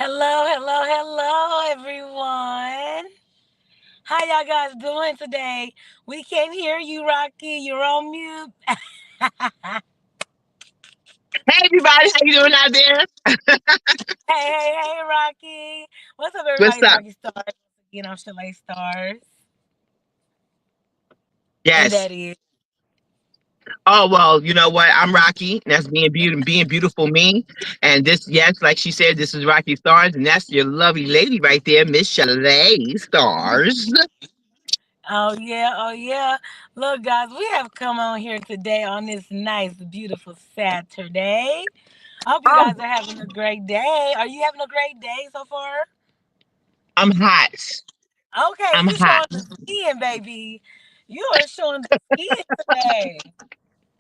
Hello, hello, hello, everyone. How y'all guys doing today? We can't hear you, Rocky. You're on mute. Hey everybody, how you doing out there? Hey, Rocky. What's up, What's everybody? It's up? Rocky Stars. Again, I'm Chalet Stars. And Yes. that is. Oh well, you know what? I'm Rocky. And that's being beautiful me. And this, yes, like she said, this is Rocky Stars, and that's your lovely lady right there, Miss Chalet Stars. Oh, yeah, oh, yeah. Look, guys, we have come on here today on this nice, beautiful Saturday. I hope you Oh, guys are having a great day. Are you having a great day so far? I'm hot. Okay, I'm you hot. showing the skin, baby. You are showing the skin today.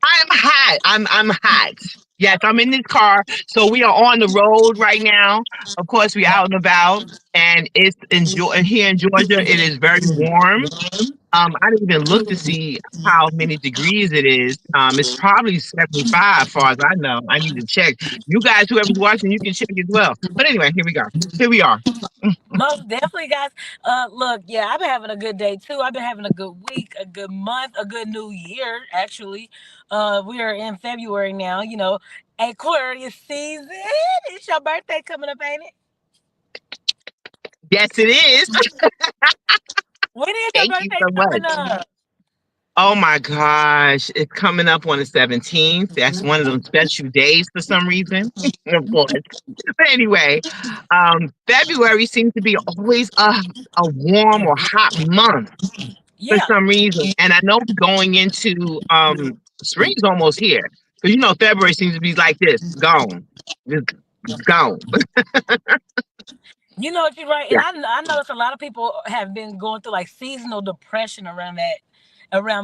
I'm hot. I'm hot. Yes, I'm in this car. So we are on the road right now. Of course, we Yeah. out and about, and it's here in Georgia. It is very warm. I didn't even look to see how many degrees it is. It's probably 75, as far as I know. I need to check. You guys, whoever's watching, you can check as well. But anyway, here we go. Here we are. Most definitely, guys. Look, yeah, I've been having a good day too. I've been having a good week, a good month, a good new year, actually. We are in February now, Aquarius season. It's your birthday coming up, ain't it? Yes, it is. When is your Thank you birthday so coming much. up? Oh my gosh, it's coming up on the 17th. That's one of them special days for some reason. Of course. But anyway, February seems to be always a warm or hot month for Yeah. some reason. And I know we're going into spring's almost here. Because you know February seems to be like this, gone. Just gone. You know what you're right, and Yeah. I notice a lot of people have been going through like seasonal depression around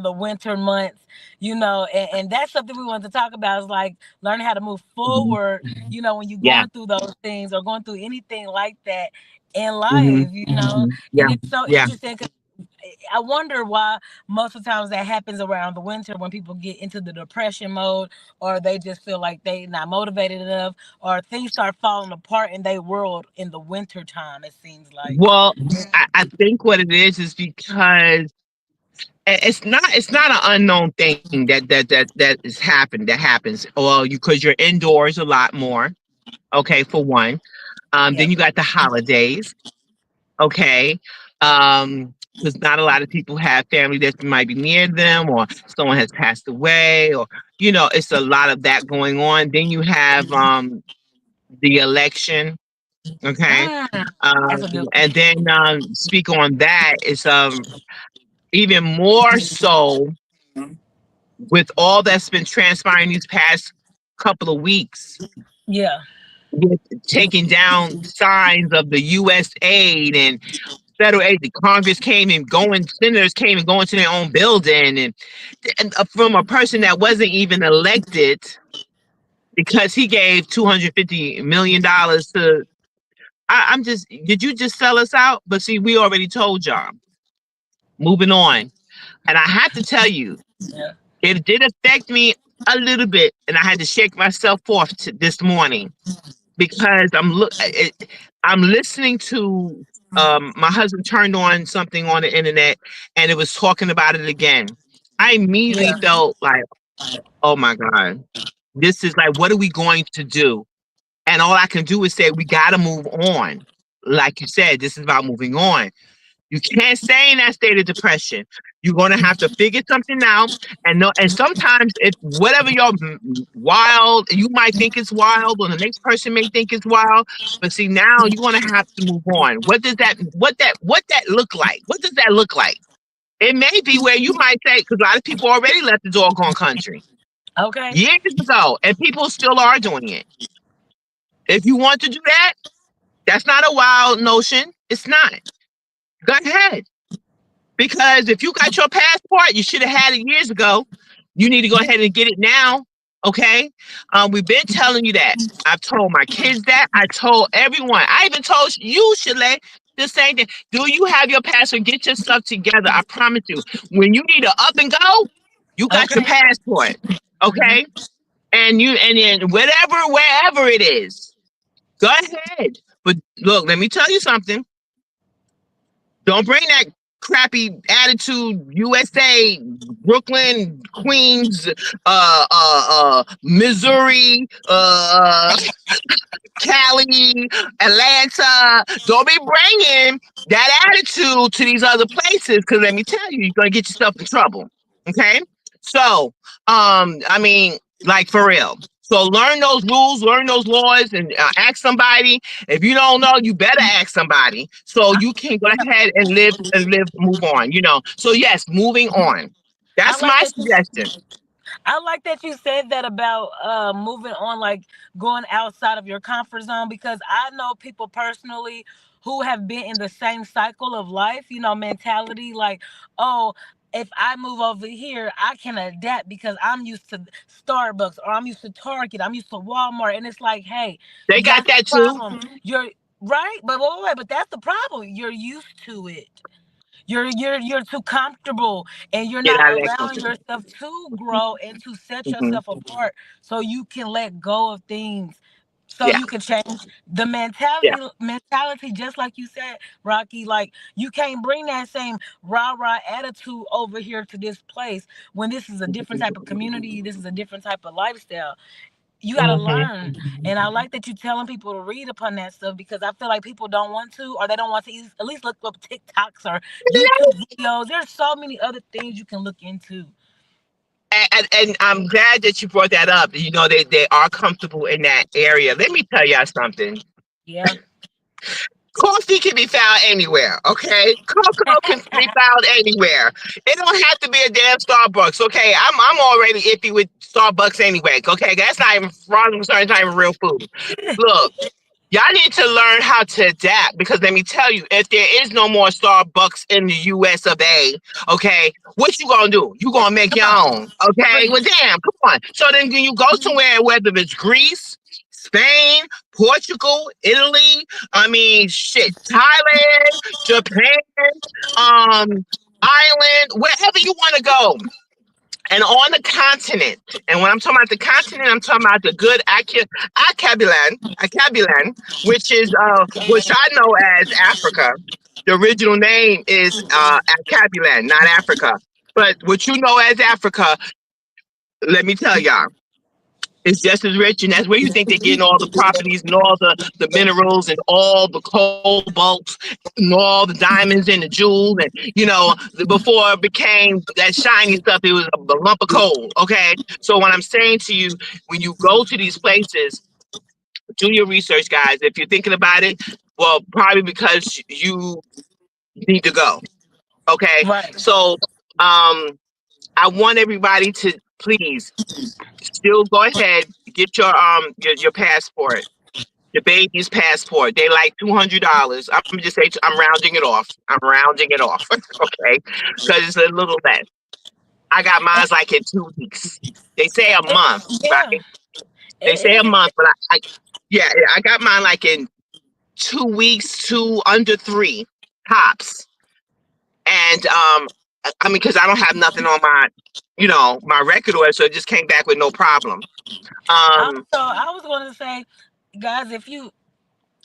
the winter months, and that's something we wanted to talk about is like learning how to move Mhm. forward, when you're Yeah. going through those things or going through anything like that in Hmm. life, Yeah. and it's so Yeah. interesting 'cause I wonder why most of the times that happens around the winter when people get into the depression mode or they just feel like they not motivated enough or things start falling apart in their world in the winter time, it seems like. Well, I think what it is because it's not an unknown thing that is happened that happens. Well, you because you're indoors a lot more. Okay, for one. Yep. Then you got the holidays. Okay. Because not a lot of people have family that might be near them, or someone has passed away, or it's a lot of that going on. Then you have the election. Okay. Mm, Um, that's a good and then speak on that is even more so with all that's been transpiring these past couple of weeks one. Yeah. with taking down signs of the U.S. aid and federal aid. The Congress came and going, senators came and going to their own building, and from a person that wasn't even elected because he gave $250 million to. I'm just, did you just sell us out? But see, we already told y'all. Moving on. And I have to tell you, Yeah. it did affect me a little bit, and I had to shake myself off this morning because I'm listening to my husband turned on something on the internet and it was talking about it again. I immediately Yeah. felt like, oh my God, this is like, what are we going to do? And all I can do is say, we got to move on. Like you said, this is about moving on. You can't stay in that state of depression. You're gonna have to figure something out. And no, and sometimes if whatever you're wild, you might think it's wild, or the next person may think it's wild. But see, now you're gonna have to move on. What that look like? What does that look like? It may be where you might say, because a lot of people already left the doggone country Okay. years ago, and people still are doing it. If you want to do that, that's not a wild notion. It's not. Go ahead. Because if you got your passport, you should have had it years ago. You need to go ahead and get it now. Okay. We've been telling you that. I've told my kids that. I told everyone. I even told you, Chalet, the same thing. Do you have your passport? Get your stuff together. I promise you. When you need to up and go, you got your Okay. passport. Hmm. Okay. And then whatever, wherever it is, go ahead. But look, let me tell you something. Don't bring that crappy attitude. USA, Brooklyn, Queens, Missouri, Cali, Atlanta. Don't be bringing that attitude to these other places, because let me tell you, you're gonna get yourself in trouble. Okay, so I mean, like for real. So learn those rules, learn those laws, and ask somebody. If you don't know, you better ask somebody so you can go ahead and live, move on. So yes, moving on. I That's like my that you suggestion. I like that you said that about moving on, like going outside of your comfort zone, because I know people personally who have been in the same cycle of life, mentality like, oh, if I move over here, I can adapt because I'm used to Starbucks or I'm used to Target, I'm used to Walmart. And it's like, hey, They got that's the that too. problem. You're right, but wait, but that's the problem. You're used to it. You're too comfortable, and you're Get not out of that allowing comfort. yourself to grow and to set Hmm. yourself apart so you can let go of things, so Yeah, you can change the yeah. mentality, just like you said, Rocky. Like, you can't bring that same rah-rah attitude over here to this place when this is a different type of community, this is a different type of lifestyle. You got to Hmm. learn. And I like that you're telling people to read upon that stuff, because I feel like people don't want to, or they don't want to at least look up TikToks or YouTube videos. There's so many other things you can look into. And I'm glad that you brought that up. They are comfortable in that area. Let me tell y'all something. Yeah. Coffee can be found anywhere, okay? Cocoa can be found anywhere. It don't have to be a damn Starbucks, okay? I'm already iffy with Starbucks anyway, okay? That's not even, wrong. It's not even real food. Look, y'all need to learn how to adapt, because let me tell you, if there is no more Starbucks in the US of A, okay, what you gonna do? You gonna make Come your on. own, okay? Preach. Well, damn, come on. So then when you go somewhere, whether it's Greece, Spain, Portugal, Italy, I mean, shit, Thailand, Japan, Ireland, wherever you want to go, and on the continent. And when I'm talking about the continent, I'm talking about the good Akabulan, which I know as Africa. The original name is Akabulan, not Africa. But what you know as Africa, let me tell y'all, it's just as rich, and that's where you think they're getting all the properties and all the minerals and all the cobalt and all the diamonds and the jewels. And before it became that shiny stuff, it was a lump of coal. Okay, so what I'm saying to you, when you go to these places, do your research, guys. If you're thinking about it, well, probably because you need to go. Okay, Right. so I want everybody to please still go ahead, get your passport, the baby's passport. They like $200. I'm just say I'm rounding it off. I'm rounding it off, okay, because it's a little less. I got mine's like in 2 weeks. They say a month, Yeah. right? They say a It, month, but yeah, I got mine like in 2 weeks to under three tops. And I mean, because I don't have nothing on my record order, so it just came back with no problem. also, Um, I was going to say, guys, if you,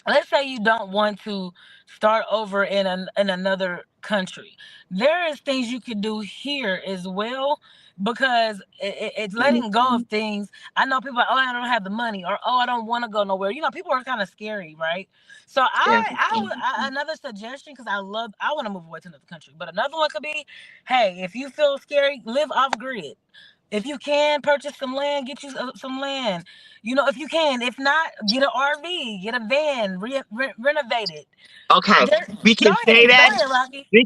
let's say you don't want to start over in another country, there is things you can do here as well, because it's letting go of things. I know people are like, oh, I don't have the money, or oh, I don't want to go nowhere. People are kind of scary, right? So yeah. another suggestion, because I want to move away to another country, but another one could be, hey, if you feel scary, live off grid. If you can purchase some land, get you some land. If you can. If not, get an RV, get a van, renovate it. Okay, There, we go can say ahead, go that. ahead, Rocky. We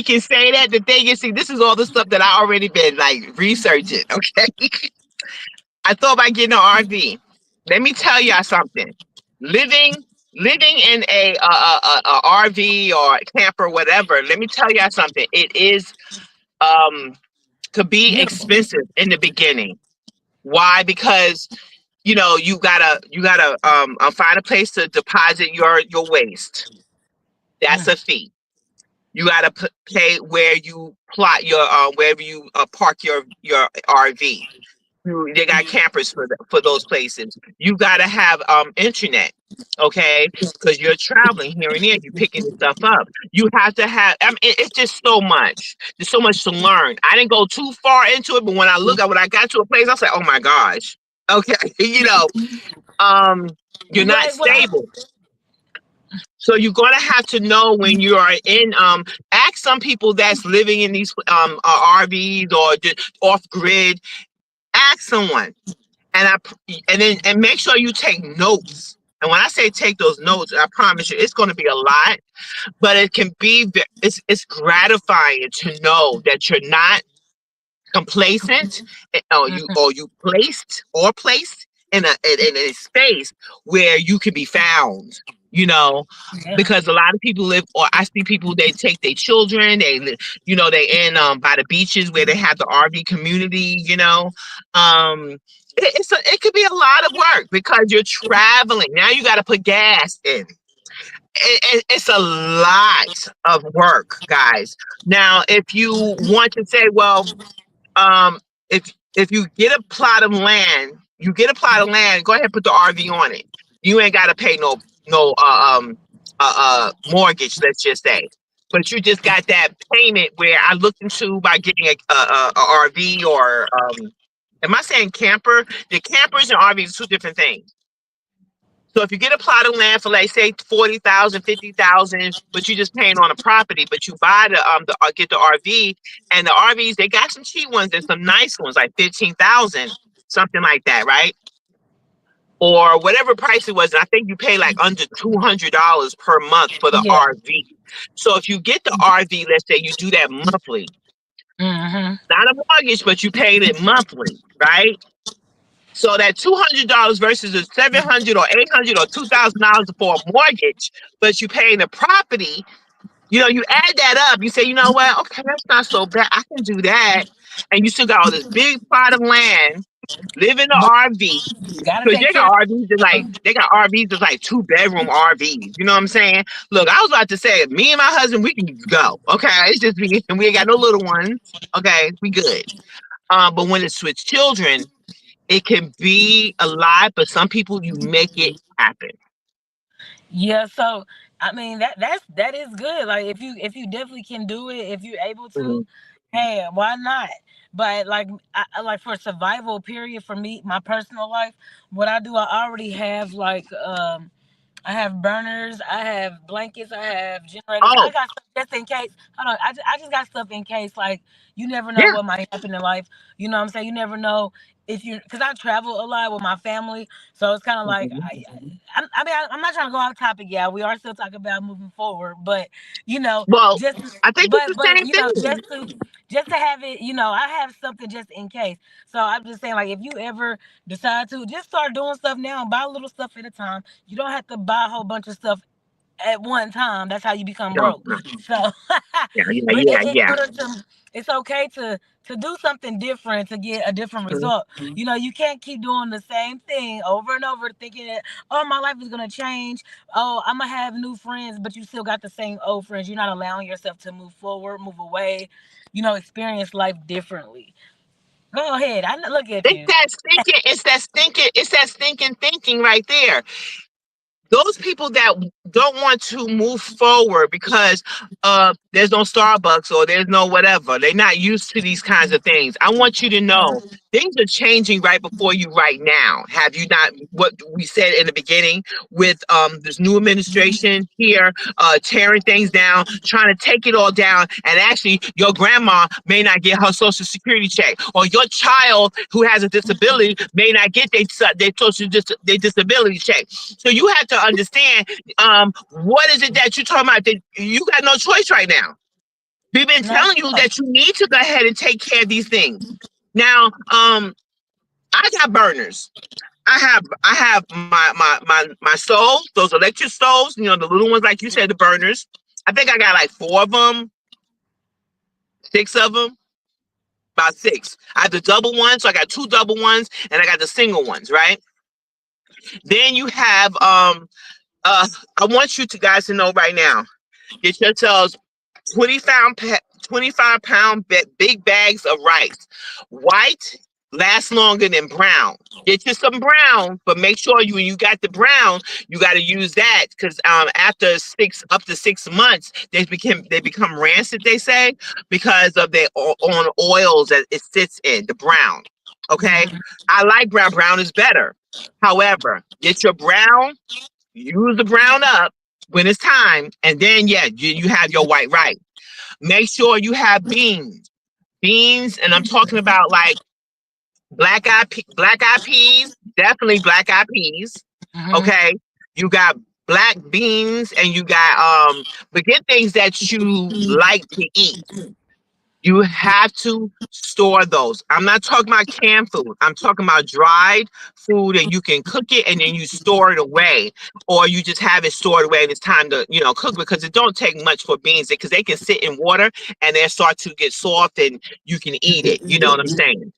can say that. The thing is, see, this is all the stuff that I already been like researching. Okay, I thought about getting an RV. Let me tell y'all something. Living living in a RV or camper, whatever. Let me tell y'all something. It is um could be Beautiful. expensive in the beginning. Why? Because you gotta find a place to deposit your waste. That's Mm. a fee. You gotta pay where you plot your wherever you park your RV. They got campers for those places. You got to have internet, okay? Because you're traveling here and there, you're picking this stuff up. You have to have. I mean, it's just so much. There's so much to learn. I didn't go too far into it, but when I got to a place, I was like, oh my gosh, okay, um, you're not Well, stable. So you're gonna have to know when you are in. Ask some people that's living in these RVs or just off grid. Ask someone, and make sure you take notes. And when I say take those notes, I promise you, it's going to be a lot, but it can be. It's gratifying to know that you're not complacent, or you placed in a space where you can be found. yeah. Because a lot of people live, or I see people, they take their children, they in by the beaches where they have the RV community. It could be a lot of work because you're traveling. Now you got to put gas in. It's a lot of work, guys. Now, if you want to say, well, um, if you get a plot of land, go ahead and put the RV on it. You ain't got to pay no mortgage, let's just say. But you just got that payment where I looked into by getting a RV or am I saying camper? The campers and RVs are two different things. So if you get a plot of land for, like, say 40,000, 50,000, but you're just paying on a property, but you buy get the RV, and the RVs, they got some cheap ones and some nice ones, like 15,000, something like that, right? Or whatever price it was. And I think you pay like under $200 per month for the Yeah. RV. So if you get the RV, let's say you do that monthly, not a mortgage, but you paid it monthly, right? So that $200 versus a $700 or $800 or $2,000 for a mortgage, but you paying the property, you add that up. You say, you know what? Okay, that's not so bad. I can do that. And you still got all this big plot of land, live in the RV. Gotta Because take care. they got RVs that's like 2-bedroom RVs. You know what I'm saying? Look, I was about to say, me and my husband, we can go. Okay, it's just me, and we ain't got no little ones. Okay, we good. But when it's with children, it can be a lot, but some people, you make it happen. Yeah, so I mean that is good. Like if you definitely can do it, if you're able to, Mhm. hey, why not? But like like for survival period for me, my personal life, what I do, I already have like I have burners, I have blankets, I have generators. I Oh, got stuff just in case. Hold on, I just got stuff in case. Like you never know yeah. what might happen in life. You know what I'm saying? You never know if you, because I travel a lot with my family, so it's kind of like Mhm. I'm not trying to go off topic. Yeah, we are still talking about moving forward, but Well, just I think it's the but same thing. just to have it. I have something just in case. So I'm just saying, like, if you ever decide to just start doing stuff now, buy a little stuff at a time. You don't have to buy a whole bunch of stuff at one time. That's how you become No, broke. no. So, Yeah, yeah, but yeah, yeah. it's okay to do something different to get a different Mhm. result. You can't keep doing the same thing over and over, thinking that, oh, my life is gonna change. Oh, I'm gonna have new friends, but you still got the same old friends. You're not allowing yourself to move forward, move away. Experience life differently. Go ahead. I look at It's you. that stinking, it's that stinking thinking right there. Those people that don't want to move forward because there's no Starbucks or there's no whatever, they're not used to these kinds of things. I want you to know things are changing right before you right now. Have you not, what we said in the beginning, with this new administration here tearing things down, trying to take it all down, and actually your grandma may not get her social security check, or your child who has a disability may not get their disability check. So you have to understand, what is it that you're talking about? That you got no choice right now. We've been No telling you choice. that you need to go ahead and take care of these things. Now, I got burners. I have my stoves, those electric stoves, the little ones, like you said, the burners. I think I got like 4 of them, 6 of them, about 6. I have the double ones, so I got 2 double ones, and I got the single ones, right? Then you have I want you to guys to know right now, get yourselves 25 pound big bags of rice, white lasts longer than brown. Get you some brown, but make sure you when you got the brown, you got to use that because after up to 6 months, they become rancid. They say because of their on oils that it sits in the brown. Okay, Mhm. I like brown. Brown is better. However, get your brown, use the brown up when it's time, and then yeah, you have your white right. Make sure you have beans, and I'm talking about like black eyed peas, definitely black eyed peas. Mhm. Okay, you got black beans, and you got but get things that you like to eat. You have to store those. I'm not talking about canned food. I'm talking about dried food, and you can cook it and then you store it away, or you just have it stored away and it's time to cook because it don't take much for beans because they can sit in water and they start to get soft and you can eat it. You know what I'm saying?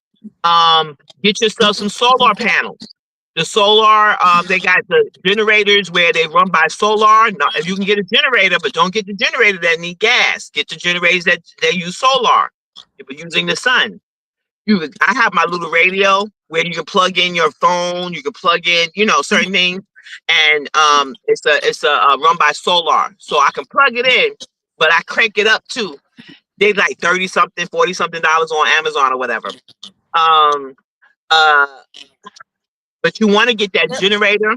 Get yourself some solar panels. The solar, they got the generators where they run by solar. Now, if you can get a generator, but don't get the generator that need gas. Get the generators that they use solar. If you're using the sun, I have my little radio where you can plug in your phone. You can plug in, certain things, and it's a run by solar, so I can plug it in, but I crank it up too. They like 30 something, 40 something dollars on Amazon or whatever. Um, uh, but you want to get that Yep. generator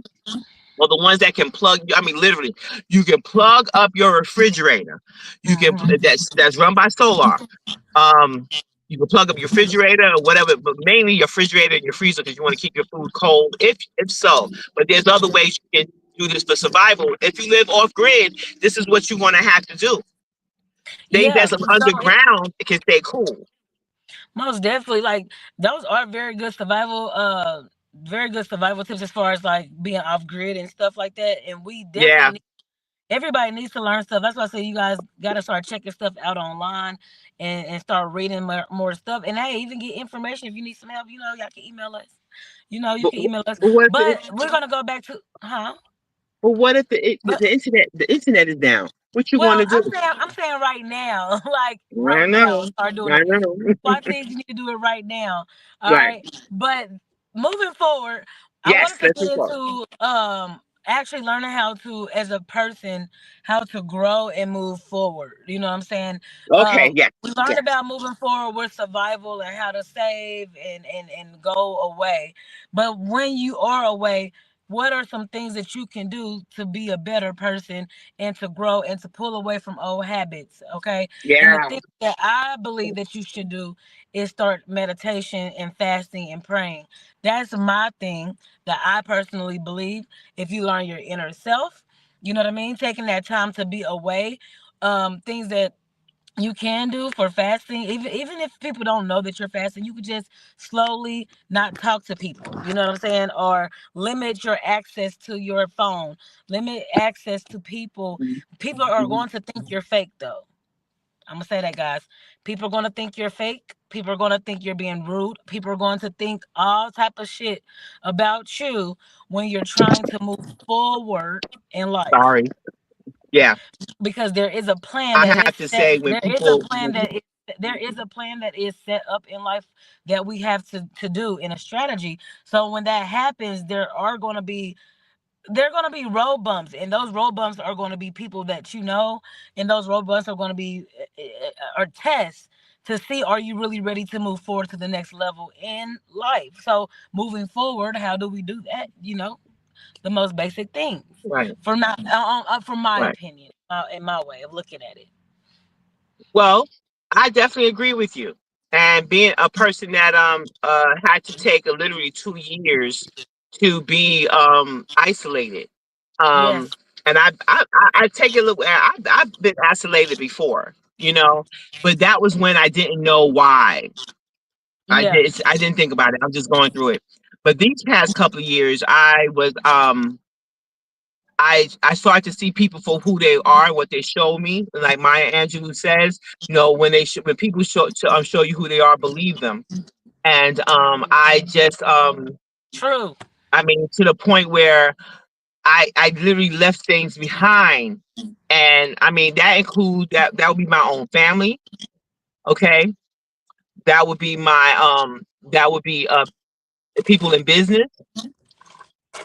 or the ones that can plug. I mean, literally, you can plug up your refrigerator. You can Mhm. that's run by solar. Um, you can plug up your refrigerator or whatever, but mainly your refrigerator and your freezer because you want to keep your food cold. If so, but there's other ways you can do this for survival. If you live off grid, this is what you want to have to do. Things Yeah. that's So it, underground, it can stay cool. most definitely, like those are very good survival tips as far as like being off grid and stuff like that. And we definitely Yeah, need, everybody needs to learn stuff. That's why I say you guys got to start checking stuff out online and start reading more stuff. And hey, even get information if you need some help. Y'all can email us. You but, can email us. but what if But we're gonna go back to huh? but what if But the internet is down? What you going well, to do? I'm saying right now, like I right now, know. start doing I it. know. Why things you need to do it right now. All Right. right. But moving forward, I Yes, wanted to let's get move on. into actually learning how to as a person how to grow and move forward. You know what I'm saying? Okay, yes, We learned yes. about moving forward with survival and how to save and go away. But when you are away, what are some things that you can do to be a better person and to grow and to pull away from old habits? Okay. And the Yeah. thing that I believe that you should do is start meditation and fasting and praying. That's my thing that I personally believe. If you learn your inner self, you know what I mean? Taking that time to be away, things that you can do for fasting, even if people don't know that you're fasting, you could just slowly not talk to people, you know what I'm saying, or limit your access to your phone, limit access to people. People are going to think you're fake though. I'm gonna say that, guys. People are gonna think you're fake. People are gonna think you're being rude. People are going to think all type of shit about you when you're trying to move forward in life, Sorry. Yeah. because there is a plan I that is have to set. say when people There is a plan that is set up in life that we have to do in a strategy. So when that happens, there are going to be road bumps, and those road bumps are going to be people that and those road bumps are going to be or tests to see, are you really ready to move forward to the next level in life. So moving forward, how do we do that? The most basic things, right, from my right. opinion, in my way of looking at it. Well, I definitely agree with you. And being a person that had to take literally 2 years to be isolated. Um Yes. and I take a look I've been isolated before, but that was when I didn't know why. Yeah. I didn't think about it. I'm just going through it. But these past couple of years I start to see people for who they are, what they show me. Like Maya Angelou says, when people show you who they are, believe them. And True. I mean, to the point where I literally left things behind, and I mean that would be my own family. Okay, that would be that would be people in business,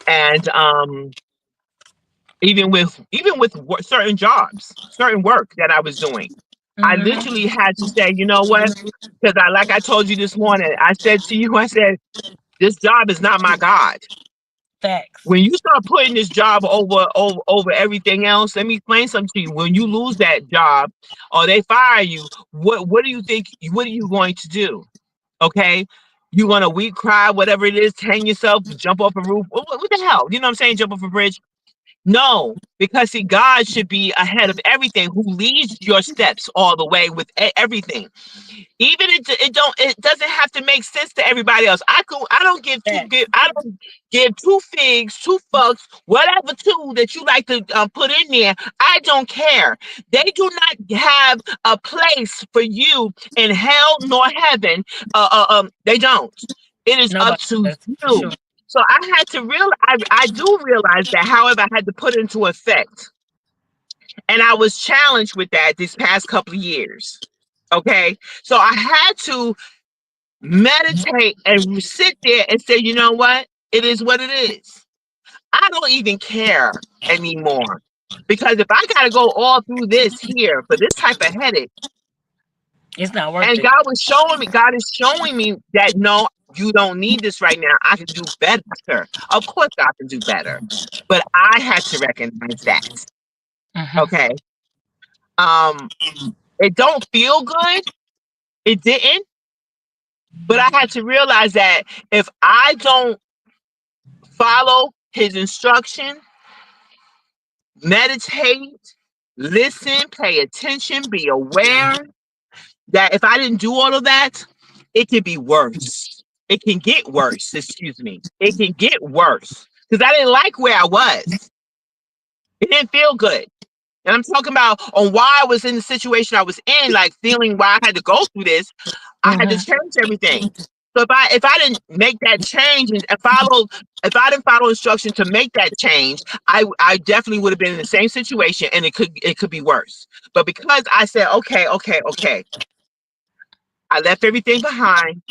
and certain jobs, certain work that I was doing. I literally Mm-hmm. had to say, you know what? Because like I told you this morning, I said to you, I said, this job is not my God. Facts. When you start putting this job over everything else, let me explain something to you. When you lose that job or they fire you, what do you think? What are you going to do? Okay, you want to weep, cry, whatever it is, hang yourself, jump off a roof. What the hell? You know what I'm saying? Jump off a bridge. No, because see, God should be ahead of everything, who leads your steps all the way with everything. Even it doesn't have to make sense to everybody else. Facts. I don't give two figs, two fucks, whatever two that you like to put in there. I don't care. They do not have a place for you in hell nor heaven. They don't. It is up Nobody to does for you. sure. So I had to realize. I do realize that. However, I had to put it into effect, and I was challenged with that this past couple of years. Okay, so I had to meditate and sit there and say, you know what? It is what it is. I don't even care anymore. Because if I got to go all through this here for this type of headache, It's not worth and it. God is showing me that no, you don't need this right now. I can do better. Of course, God can do better. But I had to recognize that. Mm-hmm. Okay. Um, it don't feel good. It didn't. But I had to realize that if I don't follow his instruction, meditate, listen, pay attention, be aware that if I didn't do all of that, it could be worse. It can get worse, excuse me. It can get worse because I didn't like where I was. It didn't feel good. And I'm talking about on why I was in the situation I was in, like feeling why I had to go through this. I had to Mm-hmm. change everything. So if I didn't make that change and if I didn't follow instruction to make that change, I definitely would have been in the same situation and it could be worse. But because I said, okay, I left everything behind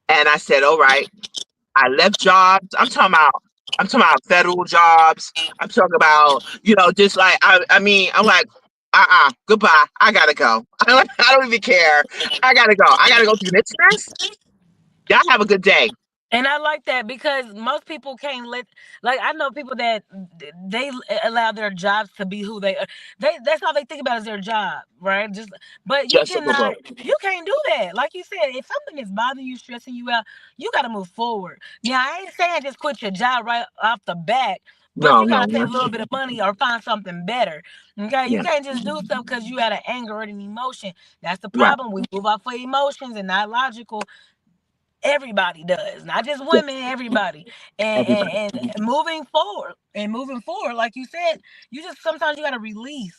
and I said, all right, I left jobs. I'm talking about federal jobs. I'm talking about, just like I mean, I'm like, goodbye. I gotta go. I don't even care. I gotta go. I gotta go through this mess. Y'all have a good day. And I like that because most people can't let, like, I know people that they allow their jobs to be who they are. That's all they think about is their job, right? Just, but you Just a cannot, book. you can't do that. Like you said, if something is bothering you, stressing you out, you got to move forward. Now, I ain't saying just quit your job right off the bat, but No, you got no, to save no. a little bit of money or find something better. Okay, you Yeah, can't just do stuff because you had an anger or an emotion. That's the right. problem. We move off of emotions and not logical. Everybody does, not just Yeah, women, everybody. and, everybody. and and moving forward, like you said, you just sometimes you got to release.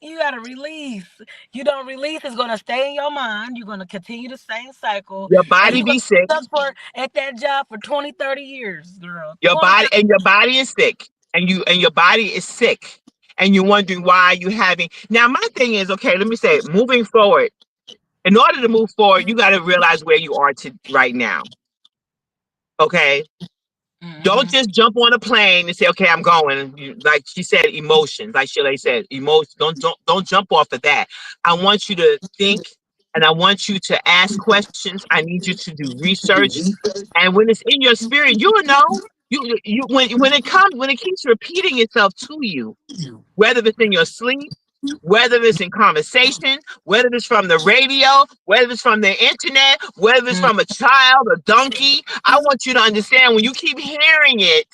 You got to release. You don't release, it's going to stay in your mind. You're going to continue the same cycle, Your and body you're going be to be sick. stuck for at that job for 20, 30 years, girl. Your 20, body 30. and your body is sick, and your body is sick, and you're wondering why you having. Now, my thing is, okay. Let me say, moving forward. In order to move forward, you got to realize where you are to right now. Okay, don't Mm-hmm. just jump on a plane and say, "Okay, I'm going." Like she said, emotions. Like Shirley said, emotions. Don't jump off of that. I want you to think, and I want you to ask questions. I need you to do research, and when it's in your spirit, you'll know. When it keeps repeating itself to you, whether it's in your sleep, whether it's in conversation, whether it's from the radio, whether it's from the internet, whether it's from a child, a donkey. I want you to understand when you keep hearing it,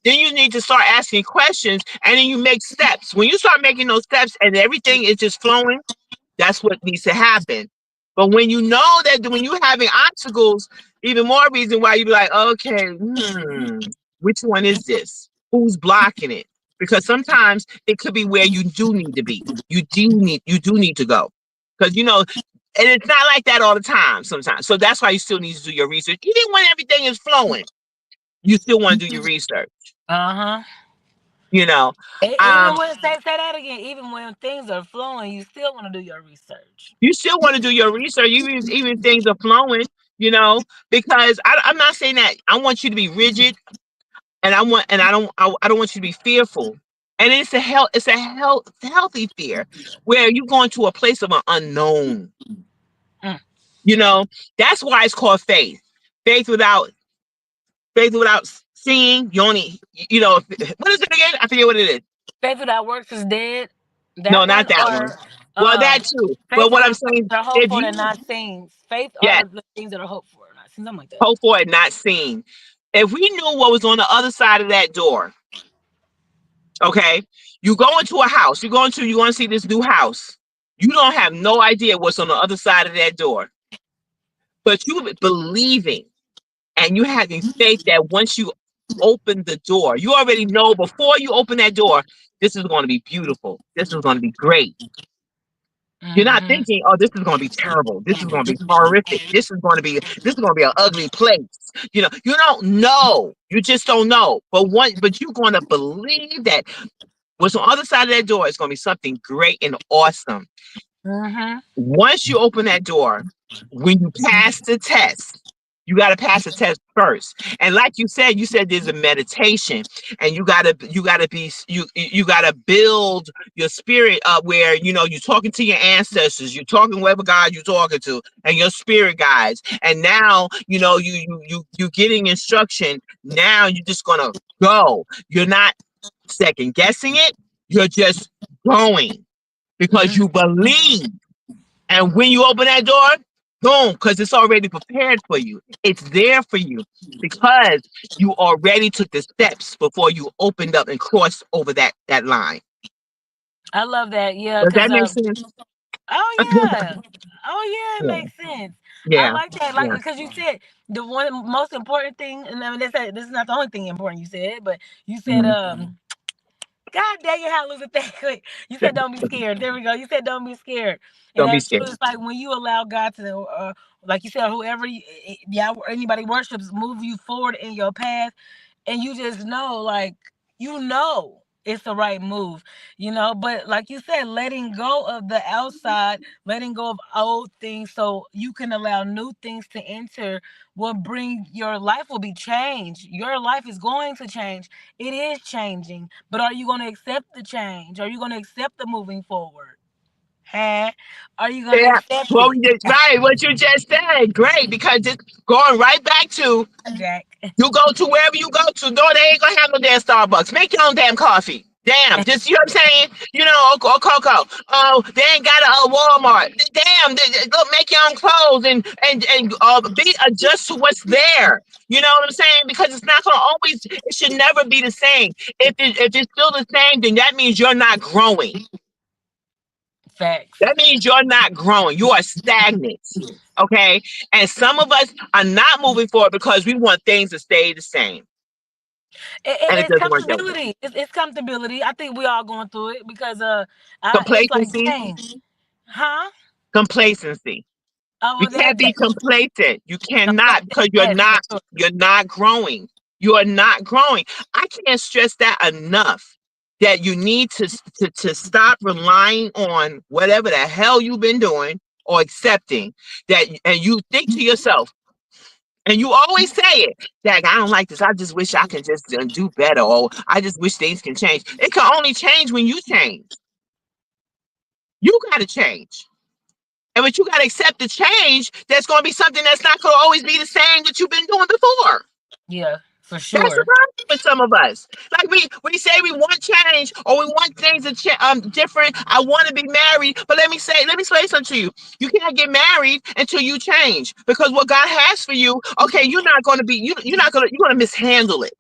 then you need to start asking questions and then you make steps. When you start making those steps and everything is just flowing, that's what needs to happen. But when you know that when you're having obstacles, even more reason why you be like, okay, which one is this? Who's blocking it? Because sometimes it could be where you do need to be. You do need to go. Because and it's not like that all the time sometimes. So that's why you still need to do your research. Even when everything is flowing, you still want to do your research. Uh-huh. You know. Even Um, when, say that again, even when things are flowing, you still want to do your research. you still want to do your research, even things are flowing. you know, because I'm not saying that I want you to be rigid, and I don't want you to be fearful. And healthy fear where you're going to a place of an unknown. Mm. You know, that's why it's called faith. Faith without seeing, you only, what is it again? I forget what it is. Faith without works is dead. No, That not one, that one. or Well, um, that too. faith But what are I'm the things saying, that are hoped if for you, and not seen. Faith yeah, are the things that are hoped for and not seen. Something like that. hope for it, not seen. If we knew what was on the other side of that door, okay, you go into a house, you want to see this new house. You don't have no idea what's on the other side of that door, but you believing and you having faith that once you open the door, you already know before you open that door, this is going to be beautiful. This is going to be great. You're not Mm-hmm. thinking, oh, this is going to be terrible. This is going to be horrific. This is going to be an ugly place. You don't know. You just don't know. But you're going to believe that what's on the other side of that door is going to be something great and awesome. Mm-hmm. Once you open that door, when you pass the test, you got to pass the test first. And like you said there's a meditation, and you gotta build your spirit up where you're talking to your ancestors, you're talking whoever God you're talking to, and your spirit guides. And now you getting instruction. Now you're just gonna go. You're not second guessing it. You're just going because Mm-hmm. you believe. And when you open that door, boom, because it's already prepared for you. It's there for you because you already took the steps before you opened up and crossed over that line. I love that. Yeah, Does because that make sense? oh yeah, oh yeah, it Yeah, makes sense. I yeah, like that, like yeah. because you said the one most important thing, and I mean this is not the only thing important you said, but you said Mhm. God dang it, how lose it that quick. You said don't be scared. There we go. You said don't be scared. And Don't be that's scared. true. It's like when you allow God to, like you said, yeah, anybody worships, move you forward in your path, and you just know, like, it's the right move, but like you said, letting go of the outside, letting go of old things so you can allow new things to enter will bring your life will be changed. Your life is going to change. It is changing, but are you going to accept the change? Are you going to accept the moving forward? Huh? Are you going to Yeah. accept Well, it? right, what you just said, great, because it's going right back to Jack. you go to wherever you go to. No, they ain't gonna have no damn Starbucks. Make your own damn coffee. Damn, just you know what I'm saying? Or Coco. Oh, they ain't got a Walmart. Damn, go make your own clothes and be adjust to what's there. You know what I'm saying? Because it's not gonna always. It should never be the same. If it's still the same, then that means you're not growing. Facts. That means you're not growing. You are stagnant. Okay, and some of us are not moving forward because we want things to stay the same, and it It's doesn't work that way. comfortability. It's comfortability. I think we all going through it because it's like Complacency, dang, huh? complacency. Oh You well, can't be complacent. You cannot complacent. because Yes, for sure. you're not growing. You are not growing. I can't stress that enough. That you need to stop relying on whatever the hell you've been doing or accepting that, and you think to yourself, and you always say it, that I don't like this. I just wish I could just do better, or I just wish things can change. It can only change when you change. You got to change. But you got to accept the change. That's going to be something that's not going to always be the same that you've been doing before. Yeah, for That's the sure. problem with some of us. Like we say we want change or we want things to different. I want to be married, but let me say something to you. You can't get married until you change because what God has for you, okay, you're going to mishandle it.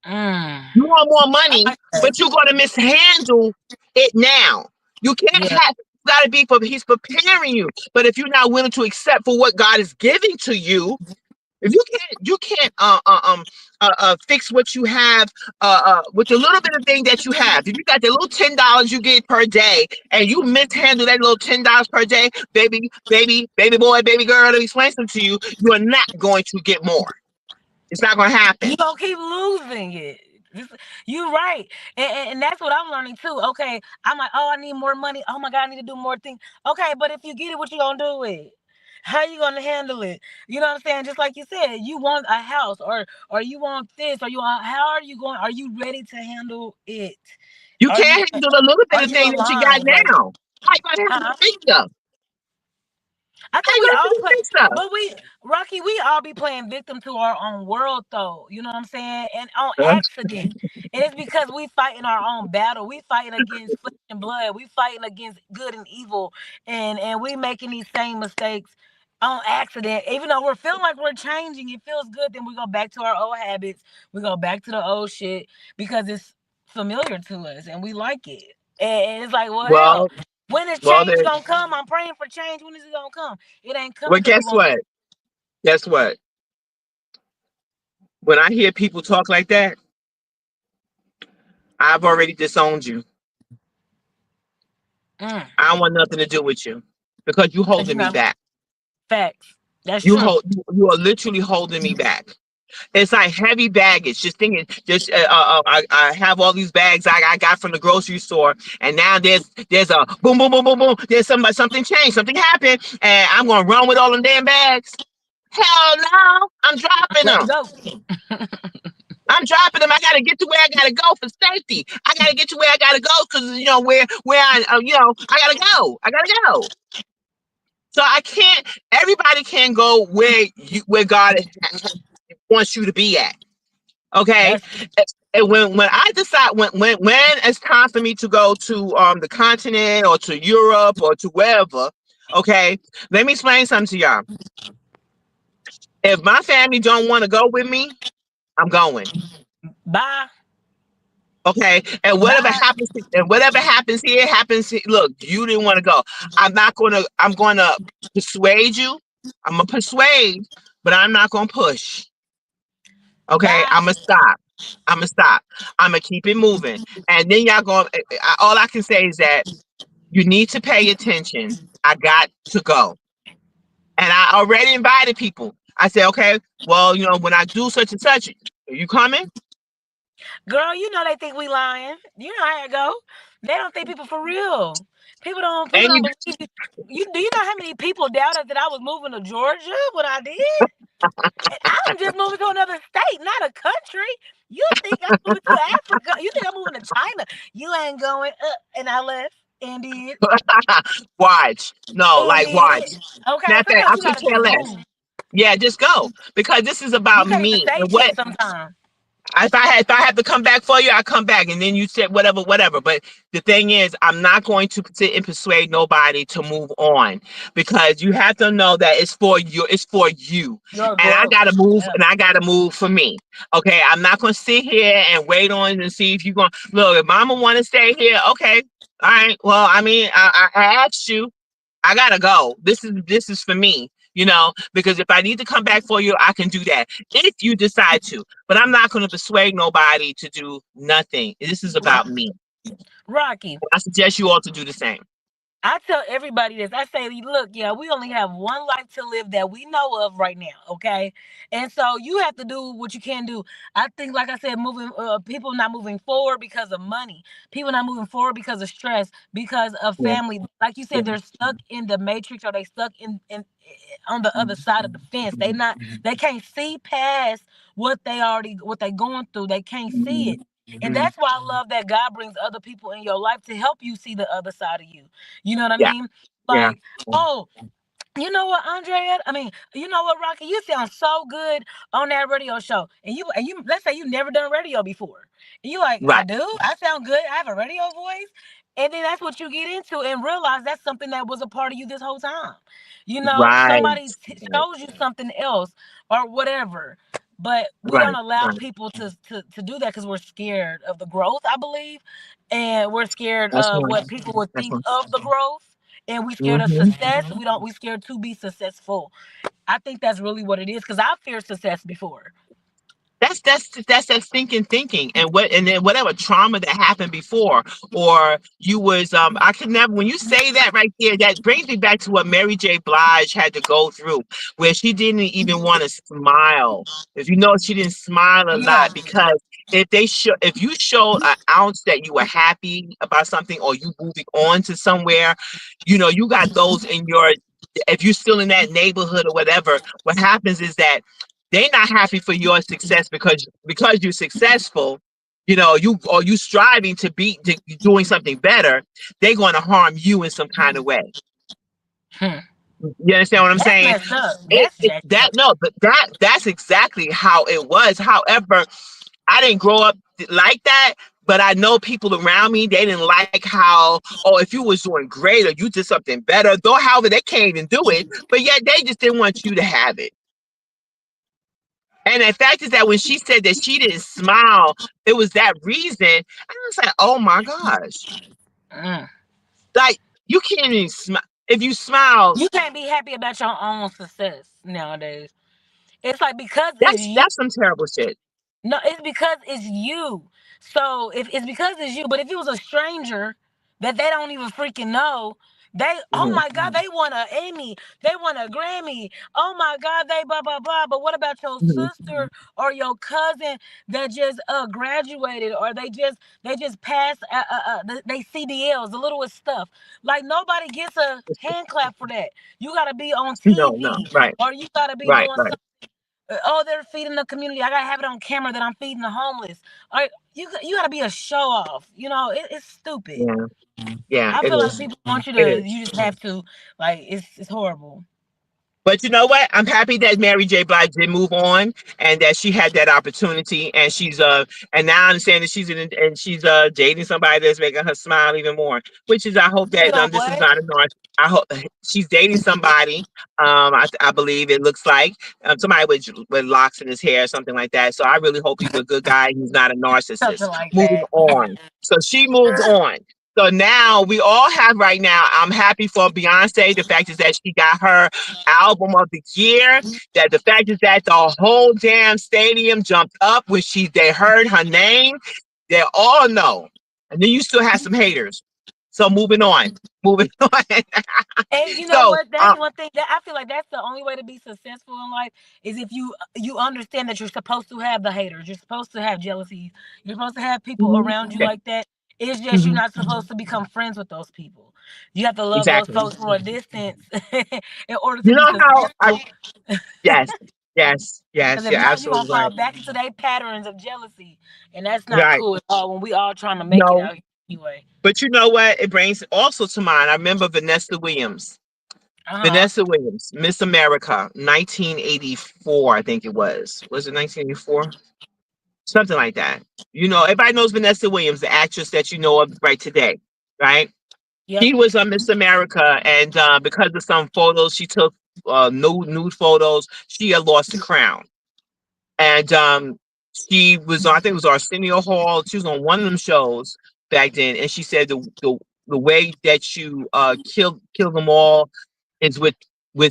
Mm. You want more I money, like that. but you're going to mishandle it now. You can't Yeah. have. Got to be for He's preparing you. But if you're not willing to accept for what God is giving to you, if you can't fix what you have with the little bit of thing that you have. If you got the little $10 you get per day, and you mishandle that little $10 per day, baby boy, baby girl, let me explain something to you. You are not going to get more. It's not going to happen. You gonna keep losing it. You right, and that's what I'm learning too. Okay, I'm like, oh, I need more money. Oh my God, I need to do more things. Okay, but if you get it, what you gonna do with it? How you gonna handle it? You know what I'm saying? Just like you said, you want a house, or you want this, or you want. How are you going? Are you ready to handle it? You Are you can't handle the little bit are of you thing that you got aligned? Like, now. How you gonna handle huh? the big stuff? I How think you we gonna all handle the play, big stuff? but Rocky, we all be playing victim to our own world, though. You know what I'm saying? And on Huh? accident. And it's because we fighting our own battle. We fighting against flesh and blood. We fighting against good and evil, and we making these same mistakes on accident. Even though we're feeling like we're changing, it feels good. Then we go back to our old habits. We go back to the old shit because it's familiar to us and we like it. And it's like, well, hell. Well, When is well, change then, gonna come? I'm praying for change. When is it gonna come? It ain't well, coming because we guess won't. what? Guess what? When I hear people talk like that, I've already disowned you. Mm, I don't want nothing to do with you because you cause holding you're me not back. facts. That's You true. hold, you are literally holding me back. It's like heavy baggage. Just thinking, I have all these bags I got from the grocery store, and now there's a boom, boom, boom, boom, boom. There's something changed, something happened, and I'm gonna run with all them damn bags. Hell no, I'm dropping Let it them. go. I'm dropping them. I gotta get to where I gotta go for safety. I gotta get to where I gotta go because where I gotta go. I gotta go. So I can't. Everybody can go where God wants you to be at. Okay. That's true. And when I decide when it's time for me to go to the continent or to Europe or to wherever, okay, let me explain something to y'all. If my family don't want to go with me, I'm going. Bye. Okay, Bye. and whatever happens here happens. Look, you didn't want to go. I'm not gonna. I'm gonna persuade you. I'm gonna persuade, but I'm not gonna push. Okay, Bye. I'm gonna stop. I'm gonna stop. I'm gonna keep it moving, and then y'all going. All I can say is that you need to pay attention. I got to go, and I already invited people. I said, okay, well, when I do such and such, are you coming? Girl, you know they think we lying. You know how it go. They don't think people for real. People And don't you, believe you. Do you know how many people doubted that I was moving to Georgia when I did? And I'm just moving to another state, not a country. You think I'm moving to Africa? You think I'm moving to China? You ain't going. And I left and did watch. No, and like did. watch. Okay, Matter of fact, sometimes I you could gotta care just less. move. Yeah, just go because this is You about can't even me say and shit what sometimes. if I have to come back for you, I come back, and then you said whatever, whatever. But the thing is, I'm not going to sit and persuade nobody to move on because you have to know that it's for you. It's for you, Your and I growth. gotta move, Yeah. and I gotta move for me. Okay, I'm not gonna sit here and wait on and see if you're gonna look. If Mama want to stay here, okay, all right. Well, I mean, I asked you. I gotta go. This is for me, because if I need to come back for you, I can do that if you decide to. But I'm not going to persuade nobody to do nothing. This is about me. Rocky, I suggest you all to do the same. I tell everybody this. I say, look, yeah, we only have one life to live that we know of right now, okay? And so you have to do what you can do. I think, like I said, people not moving forward because of money. People not moving forward because of stress, because of Yeah, family. Like you yeah. said, they're stuck in the matrix, or they stuck in on the other side of the fence. They can't see past what they going through. They can't see it. And Mhm. that's why I love that God brings other people in your life to help you see the other side of you. You know what I Yeah, mean? yeah. Like, oh, you know what, Andrea? I mean, you know what, Rocky? You sound so good on that radio show. And you let's say you never done radio before. And you like, I Right, do? I sound good. I have a radio voice. And then that's what you get into and realize that's something that was a part of you this whole time. right, Somebody shows you something else or whatever. But we don't right, allow right. people to do that because we're scared of the growth, I believe. And we're scared That's of one. what people would That's think one. of the growth, and we scared of Hmm. success. We scared to be successful. I think that's really what it is because I feared success before. That's that thinking and then whatever trauma that happened before or you was I can never when you say that right there that brings me back to what Mary J. Blige had to go through where she didn't even want to smile. If you know she didn't smile a Yeah. lot because if you showed an ounce that you were happy about something or you moving on to somewhere, you got those in your if you're still in that neighborhood or whatever, what happens is that they're not happy for your success because you're successful. You know, you striving to be doing something better. They're going to harm you in some kind of way. Hmm. You understand what I'm That's saying? messed up. That's It jacked that up. no, but that's exactly how it was. However, I didn't grow up like that, but I know people around me, they didn't like how, oh, if you was doing great or you did something better, though, however, they can't even do it, but yet they just didn't want you to have it. And the fact is that when she said that she didn't smile, it was that reason. I was like, oh my gosh. Mm. Like, you can't even smile. If you smile, You can't be happy about your own success nowadays. It's like because it's that's you. that's some terrible shit. No, it's because it's you. So if it's because it's you, but if it was a stranger that they don't even freaking know, they, oh Mhm. my God, they want an Emmy, they want a Grammy. Oh my God, they blah blah blah. But what about your Mhm. sister or your cousin that just graduated, or they just passed they CDLs, the littlest stuff. Like nobody gets a hand clap for that. You gotta be on No, no, TV, right, or you gotta be right, doing right. oh, they're feeding the community. I gotta have it on camera that I'm feeding the homeless. All right, you gotta be a show off. You know, it's stupid. Yeah, yeah, I it feel like is. people want you It to. is. You just have to. Like it's horrible. But you know what? I'm happy that Mary J. Blige did move on and that she had that opportunity and she's and now I understand that she's dating somebody that's making her smile even more. Which is I hope You that know this is what? not a narc. I hope she's dating somebody. I believe it looks like somebody with locks in his hair, something like that. So I really hope he's a good guy. He's not a Something narcissist. like Moving that. on. So she moved on. So now we all have right now. I'm happy for Beyonce. The fact is that she got her album of the year. That the fact is that the whole damn stadium jumped up when they heard her name. They all know. And then you still have some haters. So moving on. Moving on. And you know so what? That's one thing that I feel like that's the only way to be successful in life is if you understand that you're supposed to have the haters, you're supposed to have jealousies, you're supposed to have people mhm, around you yeah, like that. It's just you're mhm, not supposed to become friends with those people. You have to love those exactly. folks from a distance in order to You be know how I successful. yes, yes, Because yes, if you're not, you're gonna absolutely fall right. back into their patterns of jealousy, and that's not Right. cool at all. When we all trying to make it No, out here anyway. but you know what? It brings also to mind. I remember Vanessa Williams. Uh huh. Vanessa Williams, Miss America, 1984, I think it was. Was it 1984? Something like that. You know, everybody knows Vanessa Williams, the actress that you know of right today, right? Yep. She was on Miss America, and because of some photos she took, nude photos, she had lost the crown. And she was on, I think it was Arsenio Hall. She was on one of them shows back then, and she said the way that you kill them all is with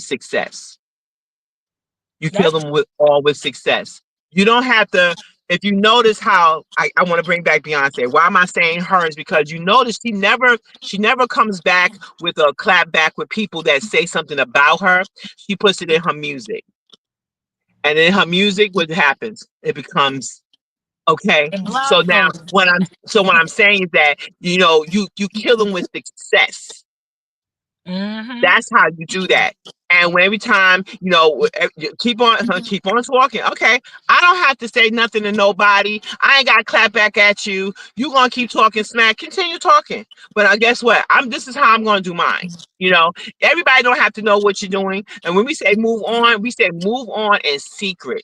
success. You kill That's them true. with success. You don't have to. If you notice how I want to bring back Beyonce, why am I saying her is because you notice she never comes back with a clap back with people that say something about her. She puts it in her music, and in her music, what happens? It becomes okay. And So blog now posts. what I'm saying is that you kill them with success. Mm-hmm. That's how you do that. And when every time, you keep on talking. Okay, I don't have to say nothing to nobody. I ain't got to clap back at you. You gonna keep talking smack. Continue talking. But guess what? This is how I'm gonna do mine. You know, everybody don't have to know what you're doing. And when we say move on, we say move on in secret.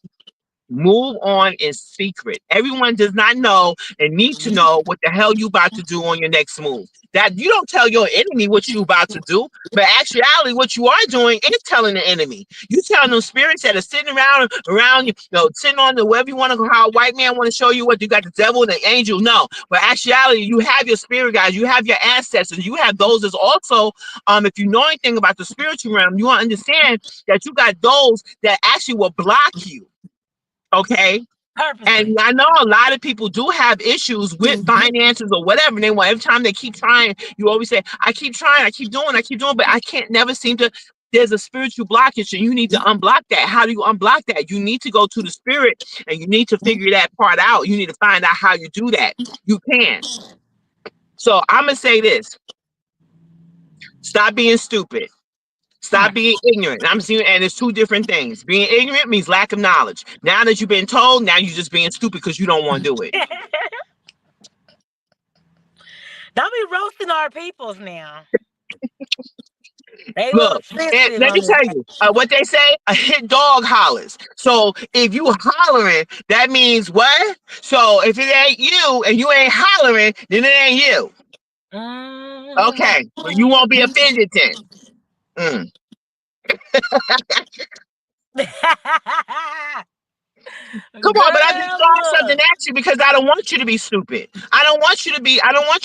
Move on in secret. Everyone does not know and need to know what the hell you about to do on your next move. That you don't tell your enemy what you about to do, but actuality, what you are doing is telling the enemy. You telling those spirits that are sitting around you, sitting on the wherever you want to go, how a white man want to show you what you got the devil and the angel. No, but actuality, you have your spirit guys, you have your ancestors, you have those as also. If you know anything about the spiritual realm, you understand that you got those that actually will block you. Okay. And Purposely. I know a lot of people do have issues with finances or whatever. And they want every time they keep trying, you always say, I keep trying, I keep doing, but I can't never seem to. There's a spiritual blockage, and you need to unblock that. How do you unblock that? You need to go to the spirit and you need to figure that part out. You need to find out how you do that. You can. So I'm gonna say this: stop being stupid. Stop being ignorant. I'm seeing, and it's two different things. Being ignorant means lack of knowledge. Now that you've been told, now you're just being stupid because you don't want to do it. Don't be roasting our peoples now. They look Look, and sensitive let me on this. tell you what they say: a hit dog hollers. So if you hollering, that means what? So if it ain't you and you ain't hollering, then it ain't you. Okay, well, you won't be offended then. Mm. Come on, but I just Girl, thought something look. at you because I don't want you to be stupid. I don't want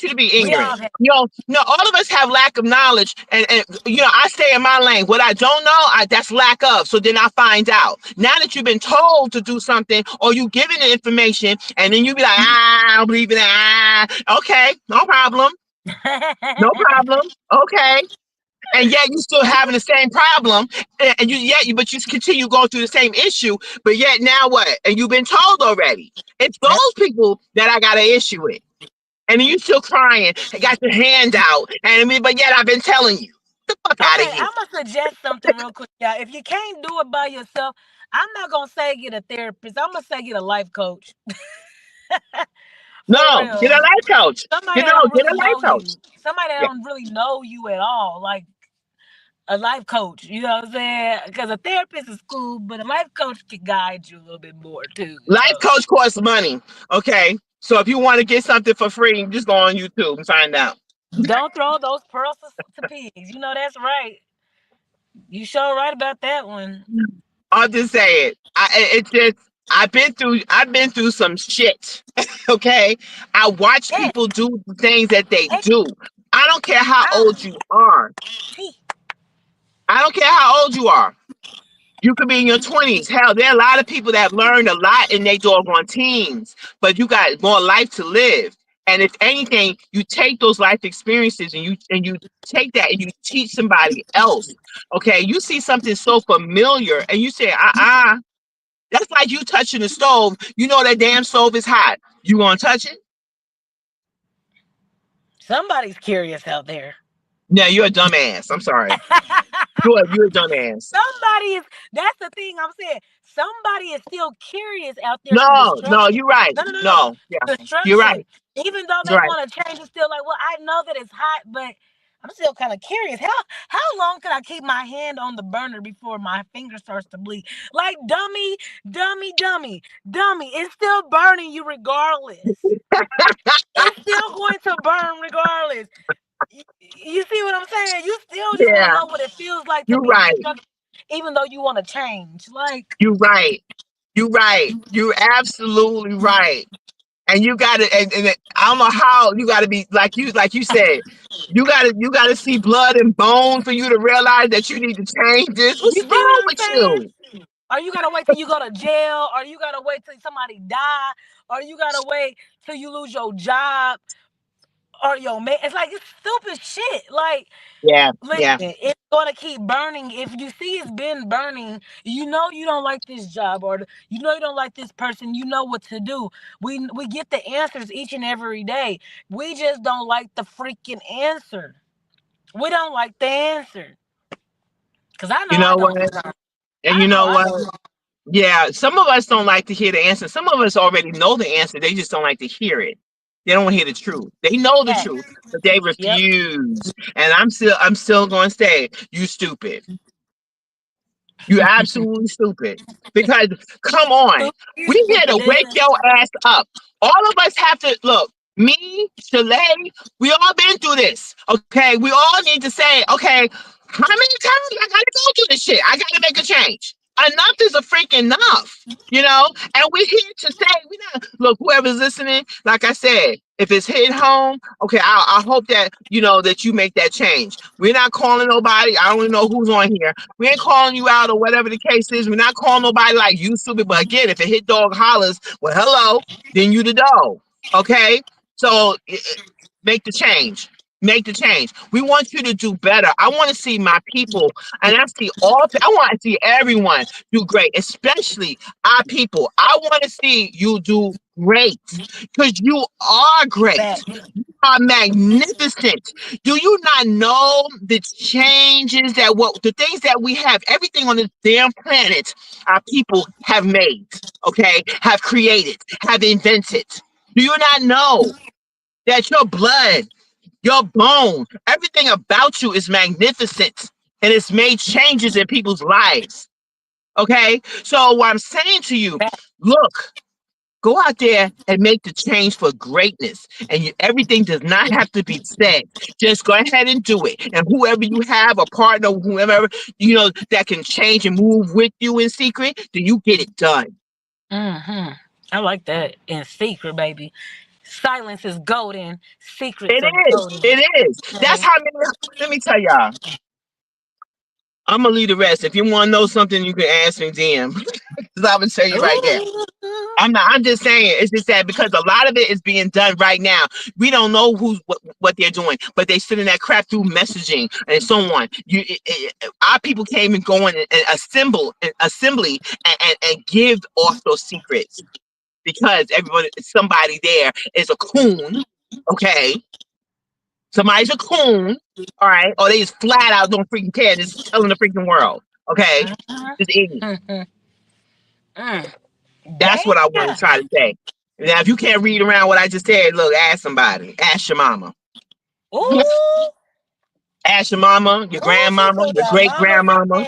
you to be We ignorant. all have. No, all of us have lack of knowledge, and I stay in my lane. What I don't know, that's lack of. So then I find out. Now that you've been told to do something, or you given the information, and then you be like, I don't believe it. Okay, no problem, no problem. Okay, and yet you still having the same problem, and but you continue going through the same issue, but yet now what? And you've been told already. It's those people that I got an issue with, and then you still crying, and got your hand out, and but yet I've been telling you, get the fuck out of Okay, here. I'm gonna suggest something real quick, y'all. If you can't do it by yourself, I'm not gonna say get a therapist. I'm gonna say get a life coach. For No, get a real. life coach. Somebody You that know, don't get a really life know coach. you. Somebody that Yeah, don't really know you at all. Like a life coach. You know what I'm saying? Because a therapist is cool, but a life coach can guide you a little bit more too. life coach costs money. Okay, so if you want to get something for free, just go on YouTube and find out. Don't throw those pearls to pigs. You know that's right. You sure right about that one. I'll just say it. It's just I've been through some shit. Okay, I watch Yes. people do the things that they Hey, do. I don't care how ah, old you are. gee. I don't care how old you are. You could be in your 20s. Hell, there are a lot of people that learned a lot in their doggone teens, but you got more life to live. And if anything, you take those life experiences and you take that and you teach somebody else. Okay, you see something so familiar and you say, that's like you touching the stove. You know that damn stove is hot. You gonna touch it? Somebody's curious out there. No, you're a dumbass. I'm sorry. You're a dumbass. Somebody is. That's the thing I'm saying. Somebody is still curious out there in No, destruction. you're right. No, no, no, no. No, yeah, you're Destruction. right. Even though they You're right. want to change, it's still like, well, I know that it's hot, but I'm still kind of curious. How long can I keep my hand on the burner before my finger starts to bleed? Like dummy, dummy, dummy, dummy. It's still burning you regardless. It's still going to burn regardless. You see what I'm saying? You still just want to Yeah, know what it feels like to you're be right. destructive, even though you want to change. Like, You're right. You're right. You're absolutely right. And you gotta and I don't know how you gotta be like you said, you gotta see blood and bone for you to realize that you need to change this. you What's see what wrong I'm with saying? you? Or you gotta wait till you go to jail, or you gotta wait till somebody die, or you gotta wait till you lose your job, or your man. It's like it's stupid shit. Like, Yeah, listen, yeah. it's gonna keep burning. If you see it's been burning, you know you don't like this job, or you know you don't like this person. You know what to do. We get the answers each and every day. We just don't like the freaking answer. We don't like the answer. Cause I know You I know what? don't sometimes. And I you know know I what? don't. Yeah, some of us don't like to hear the answer. Some of us already know the answer. They just don't like to hear it. They don't want to hear the truth. They know the Yeah. truth, but they Yep. refuse. And I'm still going to say, you stupid. You absolutely stupid. Because come on, You we here to stupid wake ass. your ass up. All of us have to look. Me, Shalay, we all been through this. Okay, we all need to say, okay, how many times I gotta go through this shit? I gotta make a change. Enough is a freaking enough, And we're here to say, we not look. Whoever's listening, like I said, if it's hitting home, okay, I hope that that you make that change. We're not calling nobody. I don't even know who's on here. We ain't calling you out or whatever the case is. We're not calling nobody like you stupid. But again, if a hit dog hollers, well, hello, then you the dog. Okay, so make the change. Make the change. We want you to do better. I want to see my people, and I see I want to see everyone do great, especially our people. I want to see you do great because you are great. Facts. are magnificent. Do you not know the changes that the things that we have, everything on this damn planet, our people have made, okay, have created, have invented? Do you not know that your blood, your bone, everything about you is magnificent and it's made changes in people's lives? Okay, so what I'm saying to you, look, go out there and make the change for greatness. And everything does not have to be said. Just go ahead and do it. And whoever you have, a partner, whoever, that can change and move with you in secret, then you get it done. I like that. In secret, baby. Silence is golden. Secrets It are is. golden. It is. That's how many. Let me tell y'all. I'm gonna leave the rest. If you want to know something, you can ask me, DM. Because I'm gonna tell you right now. I'm just saying, it's just that because a lot of it is being done right now. We don't know what they're doing, but they sending that crap through messaging and so on. Our people came and go in and assembly and give off those secrets because somebody there is a coon, okay? Somebody's a coon, all right? Or they just flat out don't freaking care, just telling the freaking world, okay? Just ignorant. That's what I want to try to say. Now, if you can't read around what I just said, look, ask somebody. Ask your mama. Ooh. Ask your mama, your grandmama, your great grandmama.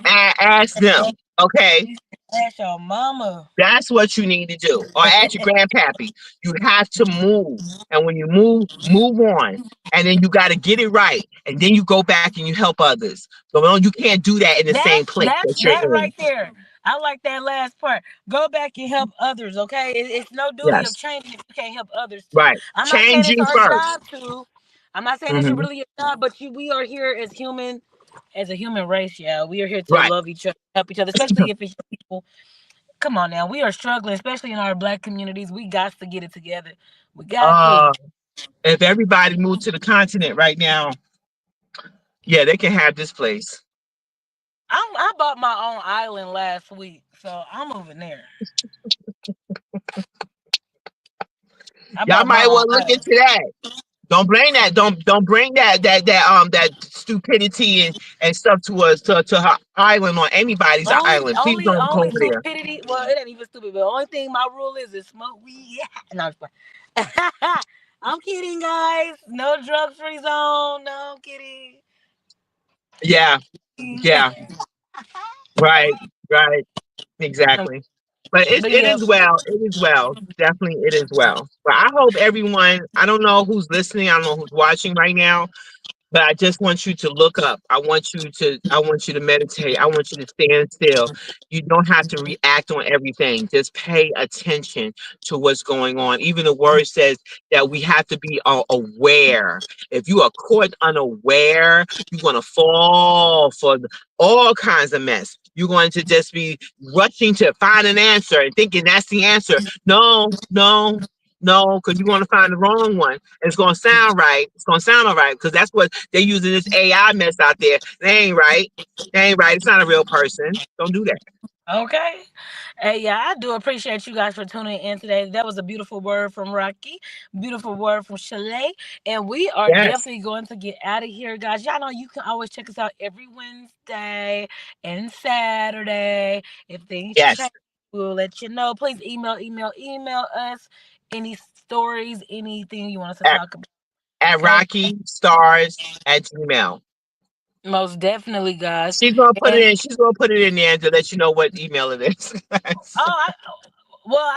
Ask them, okay? Ask your mama. That's what you need to do. Or ask your grandpappy. You have to move. And when you move on. And then you got to get it right. And then you go back and you help others. So you can't do that in the same place that you're in. Right there. I like that last part. Go back and help others, okay? It's no duty of changing if you can't help others too. Right. I'm not saying it's our first. job to. I'm not saying it's really your job, but we are here as a human race, yeah. We are here to love each other, help each other, especially if it's people. Come on now. We are struggling, especially in our Black communities. We got to get it together. We got to. If everybody moved to the continent right now, yeah, they can have this place. I bought my own island last week, so I'm moving there. Y'all might want to look into that. Don't blame that. Don't bring that stupidity and stuff to her island or anybody's island. Please don't go over there. Stupidity. Well, it ain't even stupid. But the only thing my rule is smoke weed. Yeah. No, I'm kidding, guys. No drug-free zone. No, I'm kidding. Yeah. Right. Exactly. But it is well. It is well. Definitely it is well. But I hope everyone, I don't know who's listening, I don't know who's watching right now, but I just want you to look up. I want you to meditate. I want you to stand still. You don't have to react on everything. Just pay attention to what's going on. Even the word says that we have to be aware. If you are caught unaware, you're going to fall for all kinds of mess. You're going to just be rushing to find an answer and thinking that's the answer. No, because you're going to find the wrong one. It's going to sound right. It's going to sound all right because that's what they're using this AI mess out there. They ain't right. It's not a real person. Don't do that. Okay. Hey, yeah, I do appreciate you guys for tuning in today. That was a beautiful word from Rocky, beautiful word from Chalet, and we are definitely going to get out of here, guys. Y'all know you can always check us out every Wednesday and Saturday. If things change, we'll let you know. Please email us any stories, anything you want us to talk about. At RockyStars@gmail. Most definitely, guys. She's gonna put it in. She's gonna put it in there to let you know what email it is. I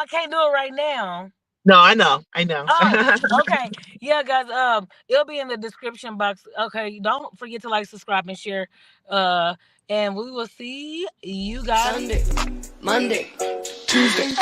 can't do it right now. No, I know. Oh, okay. Yeah, guys. It'll be in the description box. Okay, don't forget to like, subscribe, and share. And we will see you guys Sunday, Monday, Tuesday.